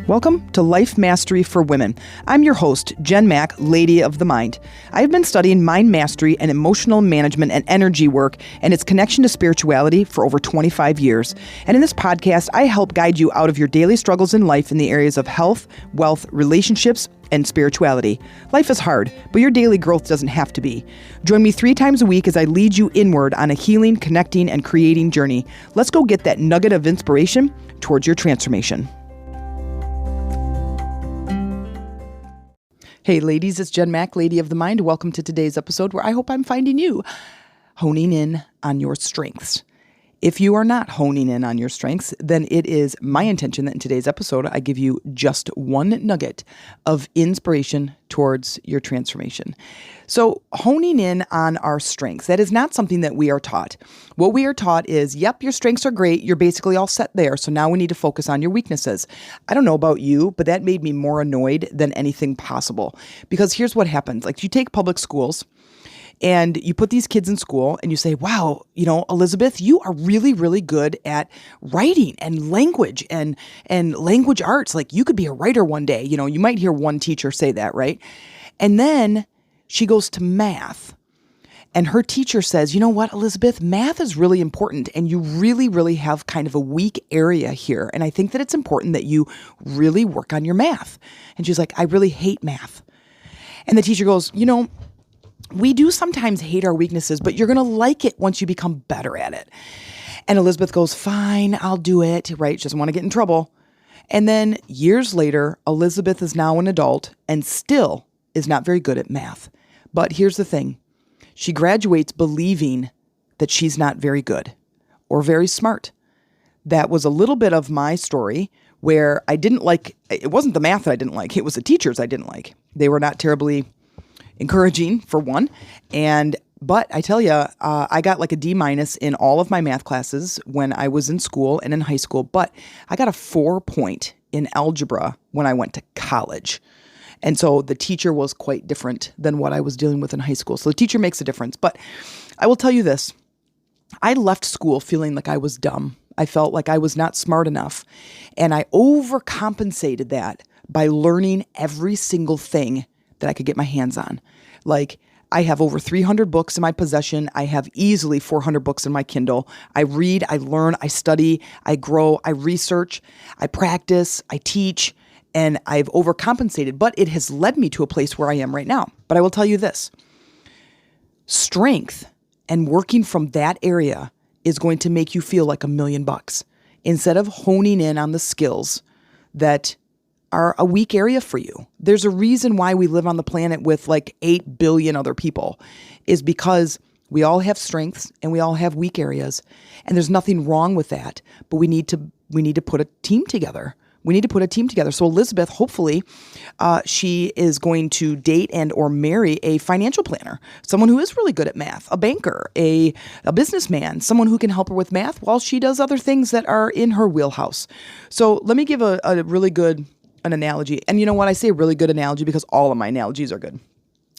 Welcome to Life Mastery for Women. I'm your host, Jen Mack, Lady of the Mind. I've been studying mind mastery and emotional management and energy work and its connection to spirituality for over 25 years. And in this podcast, I help guide you out of your daily struggles in life in the areas of health, wealth, relationships, and spirituality. Life is hard, but your daily growth doesn't have to be. Join me 3 times a week as I lead you inward on a healing, connecting, and creating journey. Let's go get that nugget of inspiration towards your transformation. Hey ladies, it's Jen Mack, Lady of the Mind. Welcome to today's episode where I hope I'm finding you honing in on your strengths. If you are not honing in on your strengths, then it is my intention that in today's episode, I give you just one nugget of inspiration towards your transformation. So honing in on our strengths, that is not something that we are taught. What we are taught is, yep, your strengths are great. You're basically all set there. So now we need to focus on your weaknesses. I don't know about you, but that made me more annoyed than anything possible. Because here's what happens. Like you take public schools, and you put these kids in school and you say, wow, Elizabeth, you are really, really good at writing and language and language arts. Like you could be a writer one day. You might hear one teacher say that, right? And then she goes to math and her teacher says, you know what, Elizabeth, math is really important and you really, really have kind of a weak area here. And I think that it's important that you really work on your math. And she's like, I really hate math. And the teacher goes, we do sometimes hate our weaknesses, but you're going to like it once you become better at it. And Elizabeth goes, fine, I'll do it, right? She doesn't want to get in trouble. And then years later, Elizabeth is now an adult and still is not very good at math. But here's the thing. She graduates believing that she's not very good or very smart. That was a little bit of my story where it wasn't the math that I didn't like. It was the teachers I didn't like. They were not terribly encouraging for one. But I tell you, I got like a D- in all of my math classes when I was in school and in high school, but I got a 4 in algebra when I went to college. And so the teacher was quite different than what I was dealing with in high school. So the teacher makes a difference. But I will tell you this, I left school feeling like I was dumb. I felt like I was not smart enough. And I overcompensated that by learning every single thing that I could get my hands on. Like I have over 300 books in my possession. I have easily 400 books in my Kindle. I read, I learn, I study, I grow, I research, I practice, I teach, and I've overcompensated, but it has led me to a place where I am right now. But I will tell you this, strength and working from that area is going to make you feel like $1 million instead of honing in on the skills that are a weak area for you. There's a reason why we live on the planet with like 8 billion other people is because we all have strengths and we all have weak areas. And there's nothing wrong with that, but we need to put a team together. So Elizabeth, hopefully, she is going to date and or marry a financial planner, someone who is really good at math, a banker, a businessman, someone who can help her with math while she does other things that are in her wheelhouse. So let me give a really good an analogy. And you know what? I say a really good analogy because all of my analogies are good.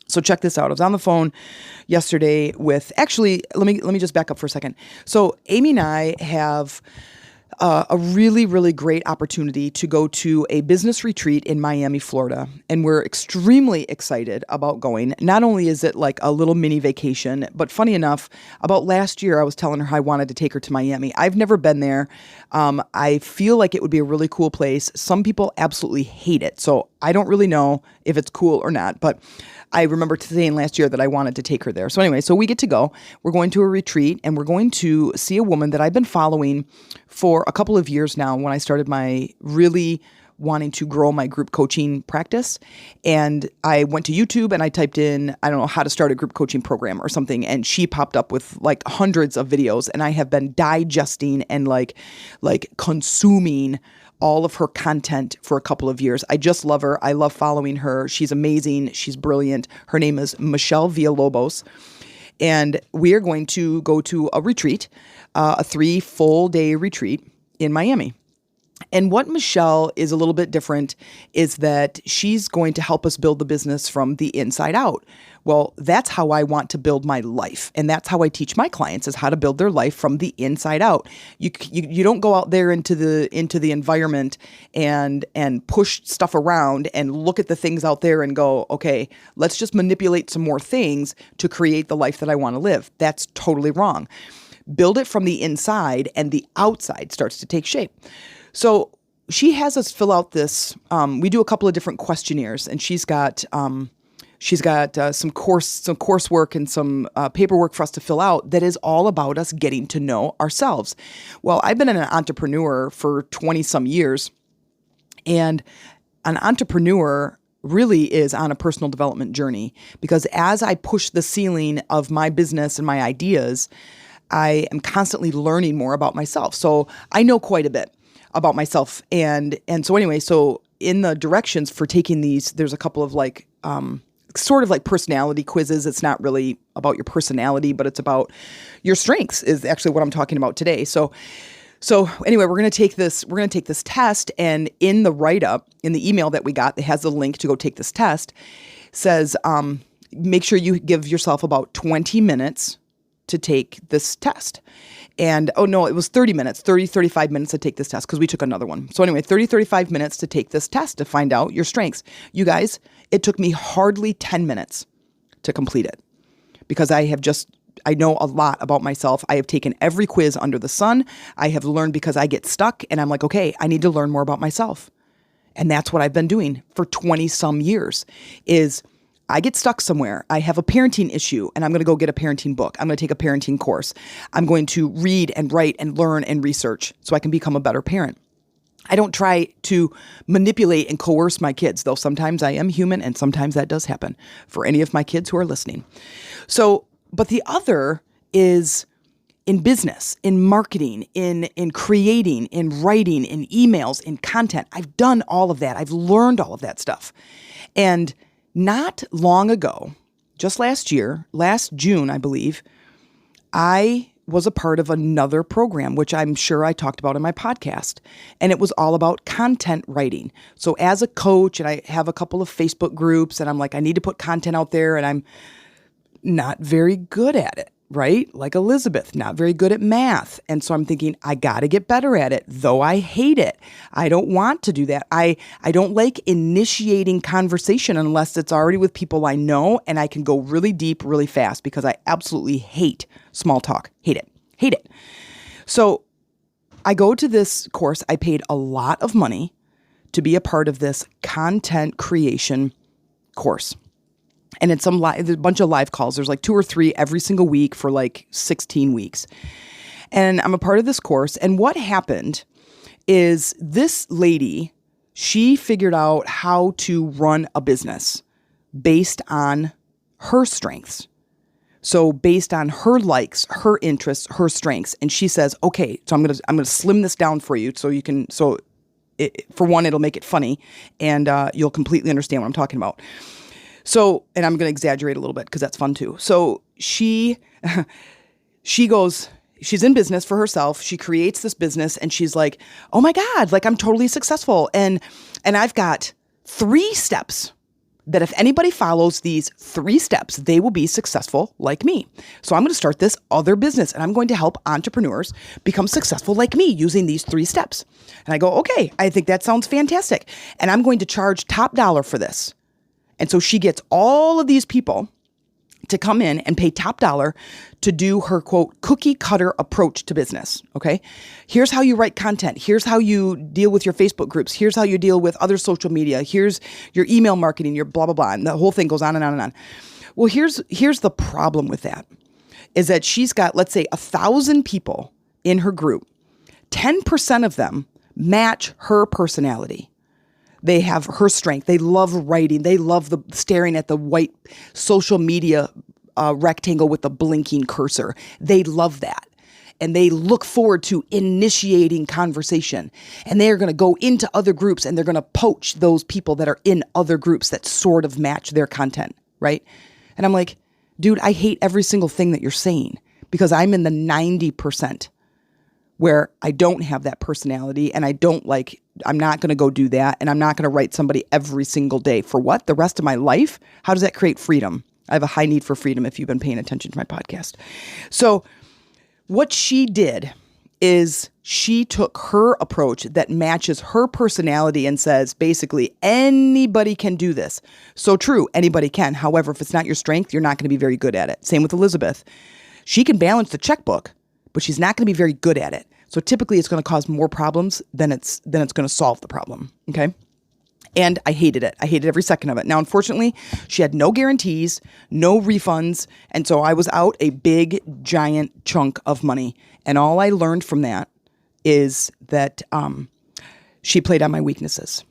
So check this out. I was on the phone yesterday with, actually, let me just back up for a second. So Amy and I have a really, really great opportunity to go to a business retreat in Miami, Florida. And we're extremely excited about going. Not only is it like a little mini vacation, but funny enough, about last year, I was telling her how I wanted to take her to Miami. I've never been there. I feel like it would be a really cool place. Some people absolutely hate it. So I don't really know if it's cool or not, but I remember saying last year that I wanted to take her there. So anyway, so we get to go. We're going to a retreat and we're going to see a woman that I've been following for a couple of years now when I started my really wanting to grow my group coaching practice. And I went to YouTube and I typed in, I don't know, how to start a group coaching program or something. And she popped up with like hundreds of videos and I have been digesting and like consuming all of her content for a couple of years. I just love her. I love following her. She's amazing. She's brilliant. Her name is Michelle Villalobos. And we are going to go to a retreat, a 3 full-day retreat in Miami. And what Michelle is a little bit different is that she's going to help us build the business from the inside out. Well, that's how I want to build my life. And that's how I teach my clients, is how to build their life from the inside out. You don't go out there into the environment and push stuff around and look at the things out there and go, okay, let's just manipulate some more things to create the life that I want to live. That's totally wrong. Build it from the inside, and the outside starts to take shape. So she has us fill out this. We do a couple of different questionnaires, and she's got some coursework and some paperwork for us to fill out that is all about us getting to know ourselves. Well, I've been an entrepreneur for 20 some years, and an entrepreneur really is on a personal development journey, because as I push the ceiling of my business and my ideas, I am constantly learning more about myself. So I know quite a bit about myself. And so anyway, so in the directions for taking these, there's a couple of sort of like personality quizzes. It's not really about your personality, but it's about your strengths is actually what I'm talking about today. So anyway, we're going to take this test, and in the write-up, in the email that we got that has the link to go take this test, says, make sure you give yourself about 20 minutes to take this test. And, oh no, it was 35 minutes to take this test, because we took another one. So anyway, 35 minutes to take this test to find out your strengths. You guys, it took me hardly 10 minutes to complete it, because I know a lot about myself. I have taken every quiz under the sun. I have learned, because I get stuck and I'm like, okay, I need to learn more about myself. And that's what I've been doing for 20 some years is I get stuck somewhere. I have a parenting issue, and I'm going to go get a parenting book. I'm going to take a parenting course. I'm going to read and write and learn and research so I can become a better parent. I don't try to manipulate and coerce my kids, though sometimes I am human, and sometimes that does happen for any of my kids who are listening. So, but the other is in business, in marketing, in creating, in writing, in emails, in content. I've done all of that. I've learned all of that stuff. And not long ago, just last June, I believe, I was a part of another program, which I'm sure I talked about in my podcast. And it was all about content writing. So as a coach, and I have a couple of Facebook groups, and I'm like, I need to put content out there, and I'm not very good at it, right? Like Elizabeth, not very good at math. And so I'm thinking, I got to get better at it, though I hate it. I don't want to do that. I don't like initiating conversation unless it's already with people I know, and I can go really deep, really fast, because I absolutely hate small talk. Hate it. So I go to this course. I paid a lot of money to be a part of this content creation course. And it's there's a bunch of live calls. There's like 2 or 3 every single week for like 16 weeks. And I'm a part of this course. And what happened is this lady, she figured out how to run a business based on her strengths. So based on her likes, her interests, her strengths. And she says, okay, so I'm going to slim this down for you so you can, for one, it'll make it funny, and you'll completely understand what I'm talking about. So, and I'm going to exaggerate a little bit because that's fun too. So she goes, she's in business for herself. She creates this business, and she's like, oh my God, like I'm totally successful. And I've got 3 steps that if anybody follows these 3 steps, they will be successful like me. So I'm going to start this other business, and I'm going to help entrepreneurs become successful like me using these 3 steps. And I go, okay, I think that sounds fantastic. And I'm going to charge top dollar for this. And so she gets all of these people to come in and pay top dollar to do her, quote, cookie cutter approach to business, okay? Here's how you write content. Here's how you deal with your Facebook groups. Here's how you deal with other social media. Here's your email marketing, your blah, blah, blah. And the whole thing goes on and on and on. Well, here's the problem with that, is that she's got, let's say, 1,000 people in her group. 10% of them match her personality. They have her strength. They love writing. They love staring at the white social media rectangle with the blinking cursor. They love that. And they look forward to initiating conversation. And they are going to go into other groups, and they're going to poach those people that are in other groups that sort of match their content, right? And I'm like, dude, I hate every single thing that you're saying, because I'm in the 90% where I don't have that personality, and I'm not going to go do that, and I'm not going to write somebody every single day. For what? The rest of my life? How does that create freedom? I have a high need for freedom if you've been paying attention to my podcast. So what she did is she took her approach that matches her personality and says, basically, anybody can do this. So true, anybody can. However, if it's not your strength, you're not going to be very good at it. Same with Elizabeth. She can balance the checkbook, but she's not going to be very good at it. So typically it's going to cause more problems than it's going to solve the problem. Okay. And I hated it. I hated every second of it. Now, unfortunately, she had no guarantees, no refunds. And so I was out a big, giant chunk of money. And all I learned from that is that she played on my weaknesses.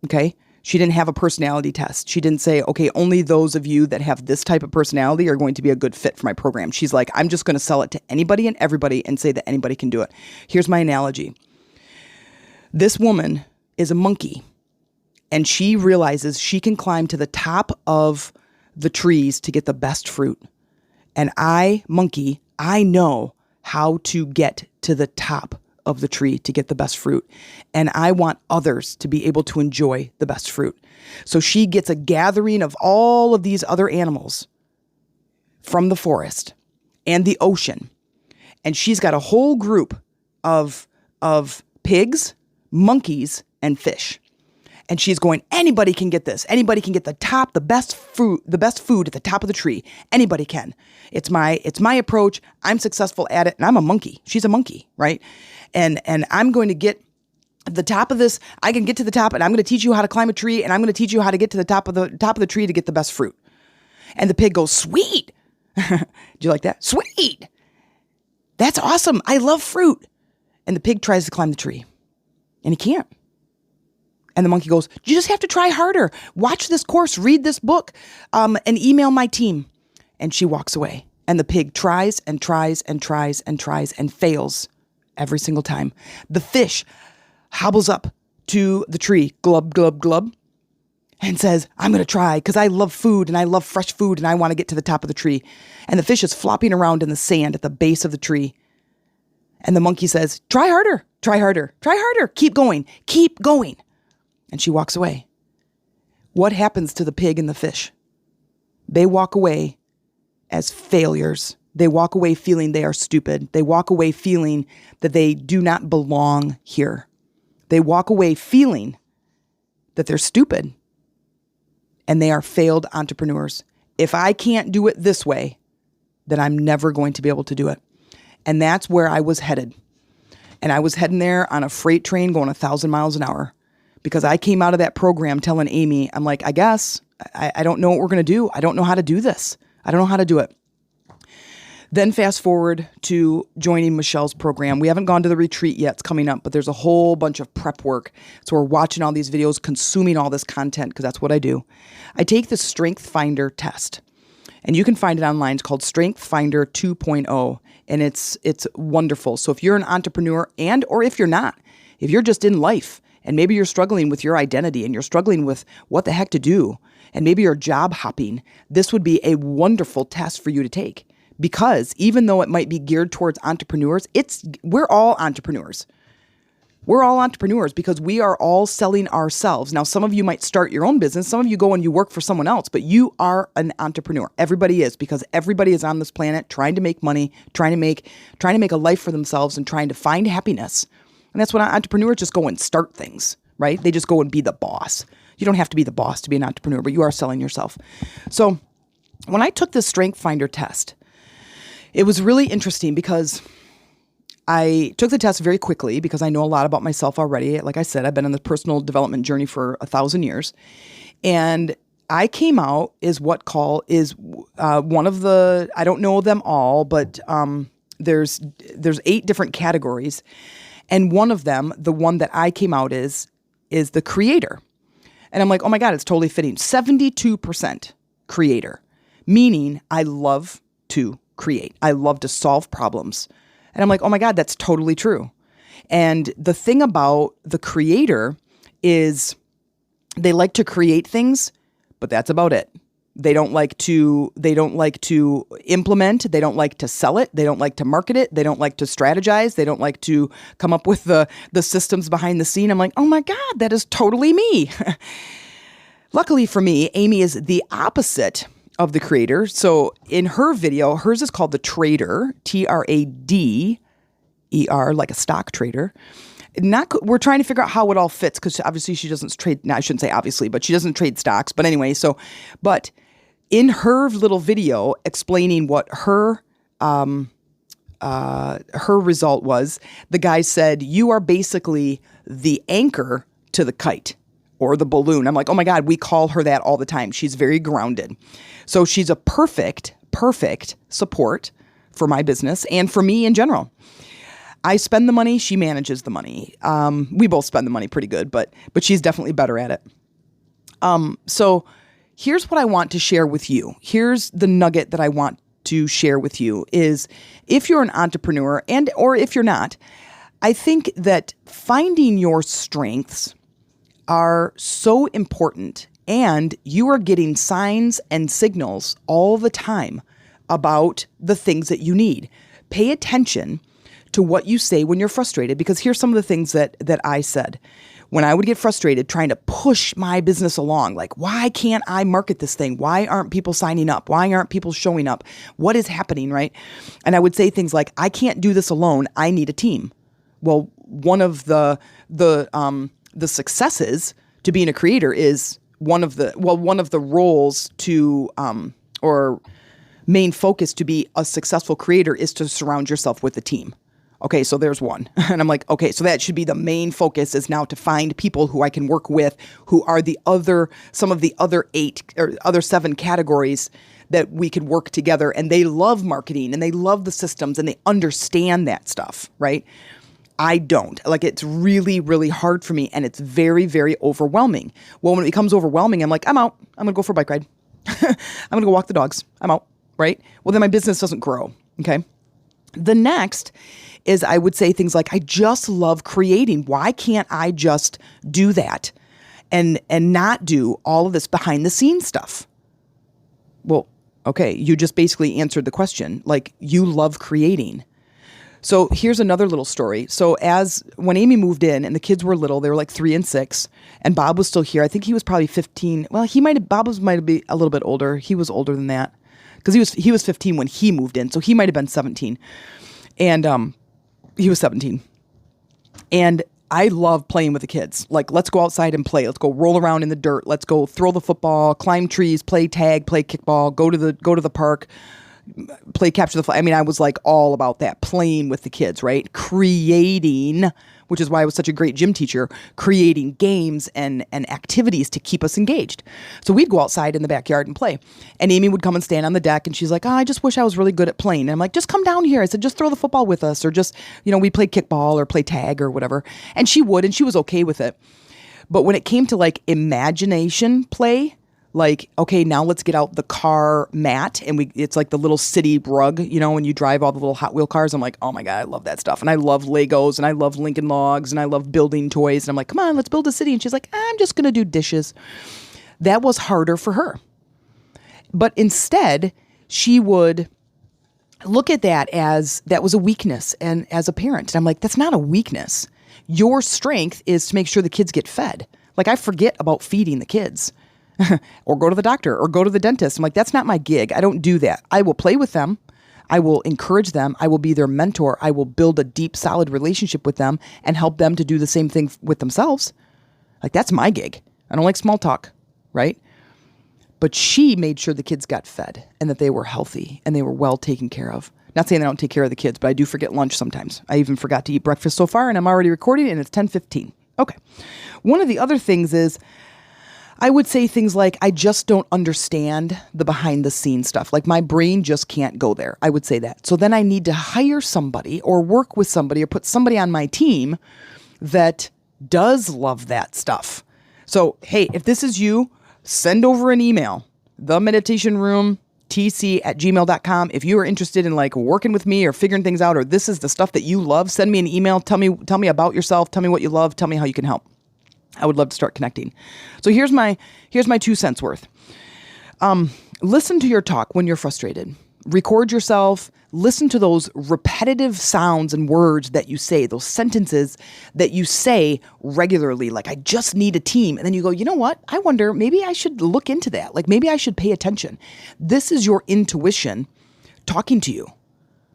Okay. She didn't have a personality test. She didn't say, okay, only those of you that have this type of personality are going to be a good fit for my program. She's like, I'm just going to sell it to anybody and everybody and say that anybody can do it. Here's my analogy. This woman is a monkey. And she realizes she can climb to the top of the trees to get the best fruit. And I, monkey, I know how to get to the top of the tree to get the best fruit. And I want others to be able to enjoy the best fruit. So she gets a gathering of all of these other animals from the forest and the ocean. And she's got a whole group of pigs, monkeys, and fish. And she's going, anybody can get this. Anybody can get the best food at the top of the tree. Anybody can. It's my approach. I'm successful at it. And I'm a monkey. She's a monkey, right? And I'm going to get the top of this. I can get to the top and I'm going to teach you how to climb a tree. And I'm going to teach you how to get to the top of the tree to get the best fruit. And the pig goes, sweet. Do you like that? Sweet. That's awesome. I love fruit. And the pig tries to climb the tree and he can't. And the monkey goes, you just have to try harder. Watch this course, read this book, and email my team. And she walks away. And the pig tries and tries and tries and tries and fails every single time. The fish hobbles up to the tree, glub, glub, glub, and says, I'm going to try because I love food and I love fresh food and I want to get to the top of the tree. And the fish is flopping around in the sand at the base of the tree. And the monkey says, try harder, try harder, try harder. Keep going, keep going. And she walks away. What happens to the pig and the fish? They walk away as failures. They walk away feeling they are stupid. They walk away feeling that they do not belong here. They walk away feeling that they're stupid and they are failed entrepreneurs. If I can't do it this way, then I'm never going to be able to do it. And that's where I was headed. And I was heading there on a freight train going 1,000 miles an hour. Because I came out of that program telling Amy, I'm like, I guess, I don't know what we're going to do. I don't know how to do this. I don't know how to do it. Then fast forward to joining Michelle's program. We haven't gone to the retreat yet. It's coming up, but there's a whole bunch of prep work. So we're watching all these videos, consuming all this content, because that's what I do. I take the Strength Finder test. And you can find it online. It's called Strength Finder 2.0. And it's wonderful. So if you're an entrepreneur or if you're not, if you're just in life, and maybe you're struggling with your identity and you're struggling with what the heck to do, and maybe you're job hopping, this would be a wonderful test for you to take. Because even though it might be geared towards entrepreneurs, we're all entrepreneurs. We're all entrepreneurs because we are all selling ourselves. Now, some of you might start your own business. Some of you go and you work for someone else, but you are an entrepreneur. Everybody is, because everybody is on this planet trying to make money, trying to make a life for themselves and trying to find happiness. And that's when entrepreneurs just go and start things, right? They just go and be the boss. You don't have to be the boss to be an entrepreneur, but you are selling yourself. So when I took this Strength Finder test, it was really interesting because I took the test very quickly because I know a lot about myself already. Like I said, I've been on the personal development journey for 1,000 years. And I came out is one of the, I don't know them all, but there's 8 different categories. And one of them, the one that I came out is the creator. And I'm like, oh my God, it's totally fitting. 72% creator, meaning I love to create. I love to solve problems. And I'm like, oh my God, that's totally true. And the thing about the creator is they like to create things, but that's about it. They don't like to implement. They don't like to sell it. They don't like to market it. They don't like to strategize. They don't like to come up with the systems behind the scene. I'm like, oh my God, that is totally me. Luckily for me, Amy is the opposite of the creator. So in her video, hers is called The Trader, Trader, like a stock trader. We're trying to figure out how it all fits because obviously she doesn't trade. No, I shouldn't say obviously, but she doesn't trade stocks. But anyway, but in her little video explaining what her result was, the guy said, "You are basically the anchor to the kite or the balloon." I'm like, oh my God, we call her that all the time. She's very grounded. So she's a perfect support for my business and for me in general. I spend the money, she manages the money. We both spend the money pretty good, but she's definitely better at it. So here's what I want to share with you. Here's the nugget that I want to share with you is if you're an entrepreneur or if you're not, I think that finding your strengths are so important, and you are getting signs and signals all the time about the things that you need. Pay attention to what you say when you're frustrated, because here's some of the things that I said. When I would get frustrated trying to push my business along, like, why can't I market this thing? Why aren't people signing up? Why aren't people showing up? What is happening, right? And I would say things like, I can't do this alone. I need a team. Well, one of the successes to being a creator is one of the roles to or main focus to be a successful creator is to surround yourself with a team. Okay, so there's one. And I'm like, okay, so that should be the main focus is now to find people who I can work with who are some of the other 8 or other 7 categories that we could work together, and they love marketing and they love the systems and they understand that stuff, right? I don't. Like, it's really, really hard for me, and it's very, very overwhelming. Well, when it becomes overwhelming, I'm like, I'm out. I'm going to go for a bike ride. I'm going to go walk the dogs. I'm out, right? Well, then my business doesn't grow, okay? The next is I would say things like, I just love creating. Why can't I just do that and not do all of this behind the scenes stuff? Well, okay, you just basically answered the question. Like, you love creating. So here's another little story. So when Amy moved in and the kids were little, they were like 3 and 6, and Bob was still here. I think he was probably 15. Well, Bob might be a little bit older. He was older than that because he was 15 when he moved in. So he might have been 17. And he was 17. And I love playing with the kids. Like, let's go outside and play. Let's go roll around in the dirt. Let's go throw the football, climb trees, play tag, play kickball, go to the park, play capture the flag. I mean, I was like all about that, playing with the kids, right? Creating, which is why I was such a great gym teacher, creating games and activities to keep us engaged. So we'd go outside in the backyard and play. And Amy would come and stand on the deck and she's like, oh, I just wish I was really good at playing. And I'm like, just come down here. I said, just throw the football with us, or just, we'd play kickball or play tag or whatever. And she would, and she was okay with it. But when it came to like imagination play, like, okay, now let's get out the car mat, and it's like the little city rug, when you drive all the little Hot Wheel cars. I'm like, oh my God, I love that stuff. And I love Legos, and I love Lincoln Logs, and I love building toys. And I'm like, come on, let's build a city. And she's like, I'm just going to do dishes. That was harder for her. But instead, she would look at that was a weakness, and as a parent. And I'm like, that's not a weakness. Your strength is to make sure the kids get fed. Like, I forget about feeding the kids. Or go to the doctor or go to the dentist. I'm like, that's not my gig. I don't do that. I will play with them. I will encourage them. I will be their mentor. I will build a deep, solid relationship with them and help them to do the same thing with themselves. Like, that's my gig. I don't like small talk, right? But she made sure the kids got fed and that they were healthy and they were well taken care of. Not saying I don't take care of the kids, but I do forget lunch sometimes. I even forgot to eat breakfast so far, and I'm already recording, and it's 10:15. Okay. One of the other things is, I would say things like, I just don't understand the behind the scenes stuff. Like, my brain just can't go there. I would say that. So then I need to hire somebody or work with somebody or put somebody on my team that does love that stuff. So, hey, if this is you, send over an email, themeditationroomtc@gmail.com. If you are interested in like working with me or figuring things out, or this is the stuff that you love, send me an email. Tell me about yourself. Tell me what you love. Tell me how you can help. I would love to start connecting. So here's my 2 cents worth. Listen to your talk when you're frustrated. record yourself, listen to those repetitive sounds and words that you say, those sentences that you say regularly, like, I just need a team. And then you go, you know what? I wonder, maybe I should look into that. Like, maybe I should pay attention. This is your intuition talking to you.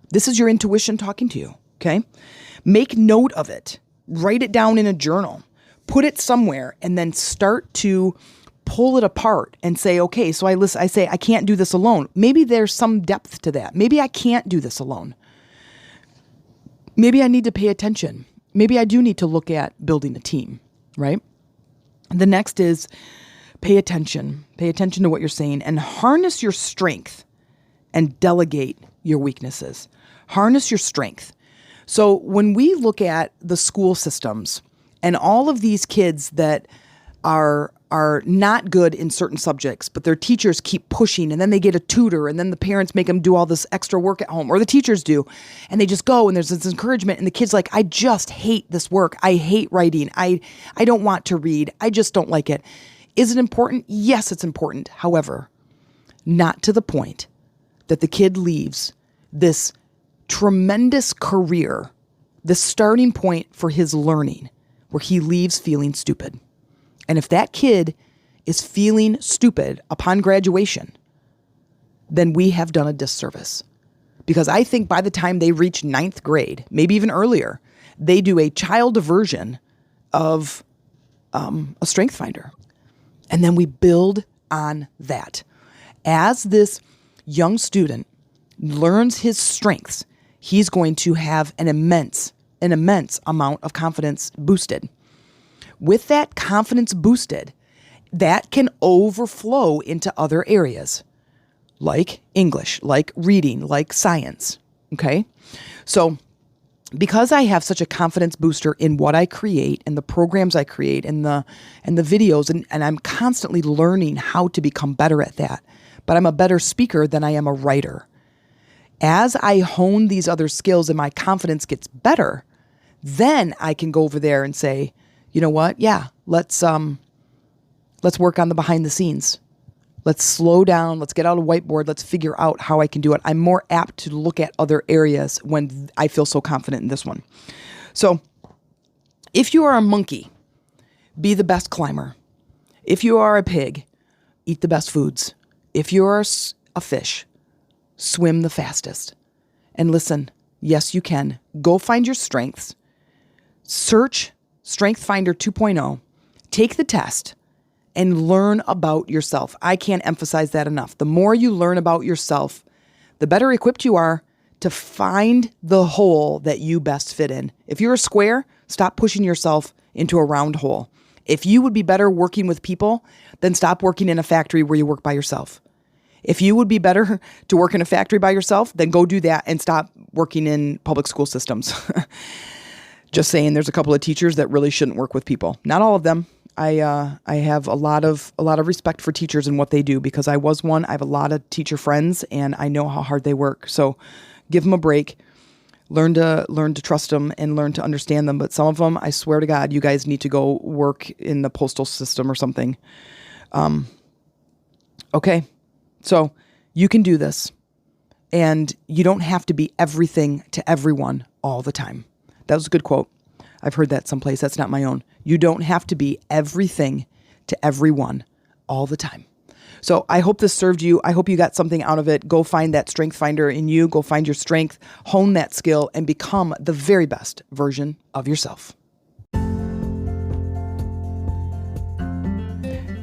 This is your intuition talking to you, okay? Make note of it. Write it down in a journal. Put it somewhere, and then start to pull it apart and say, okay, so I say, I can't do this alone. Maybe there's some depth to that. Maybe I can't do this alone. Maybe I need to pay attention. Maybe I do need to look at building a team, right? The next is pay attention. Pay attention to what you're saying and harness your strength and delegate your weaknesses. Harness your strength. So when we look at the school systems and all of these kids that are not good in certain subjects, but their teachers keep pushing, and then they get a tutor, and then the parents make them do all this extra work at home, or the teachers do, and they just go, and there's this encouragement, and the kid's like, I just hate this work. I hate writing. I don't want to read. I just don't like it. Is it important? Yes, it's important. However, not to the point that the kid leaves this tremendous career, the starting point for his learning, where he leaves feeling stupid. And if that kid is feeling stupid upon graduation, then we have done a disservice. Because I think by the time they reach 9th grade, maybe even earlier, they do a child version of a Strength Finder. And then we build on that. As this young student learns his strengths, he's going to have an immense amount of confidence boosted. With that confidence boosted, that can overflow into other areas like English, like reading, like science. Okay? So because I have such a confidence booster in what I create and the programs I create and the videos, and I'm constantly learning how to become better at that, but I'm a better speaker than I am a writer. As I hone these other skills and my confidence gets better, then I can go over there and say, you know what? Yeah, let's work on the behind the scenes. Let's slow down. Let's get out a whiteboard. Let's figure out how I can do it. I'm more apt to look at other areas when I feel so confident in this one. So if you are a monkey, be the best climber. If you are a pig, eat the best foods. If you are a fish, swim the fastest. And listen, yes, you can. Go find your strengths. Search Strength Finder 2.0, take the test, and learn about yourself. I can't emphasize that enough. The more you learn about yourself, the better equipped you are to find the hole that you best fit in. If you're a square, stop pushing yourself into a round hole. If you would be better working with people, then stop working in a factory where you work by yourself. If you would be better to work in a factory by yourself, then go do that and stop working in public school systems. Just saying, there's a couple of teachers that really shouldn't work with people. Not all of them. I have a lot of respect for teachers and what they do because I was one. I have a lot of teacher friends and I know how hard they work. So give them a break. Learn to trust them and learn to understand them. But some of them, I swear to God, you guys need to go work in the postal system or something. Okay, so you can do this, and you don't have to be everything to everyone all the time. That was a good quote. I've heard that someplace. That's not my own. You don't have to be everything to everyone all the time. So I hope this served you. I hope you got something out of it. Go find that strength finder in you. Go find your strength, hone that skill, and become the very best version of yourself.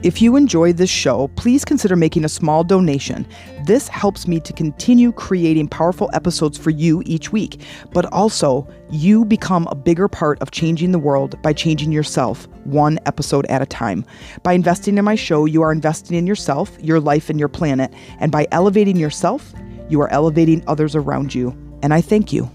If you enjoyed this show, please consider making a small donation. This helps me to continue creating powerful episodes for you each week, but also you become a bigger part of changing the world by changing yourself one episode at a time. By investing in my show, you are investing in yourself, your life, and your planet. And by elevating yourself, you are elevating others around you. And I thank you.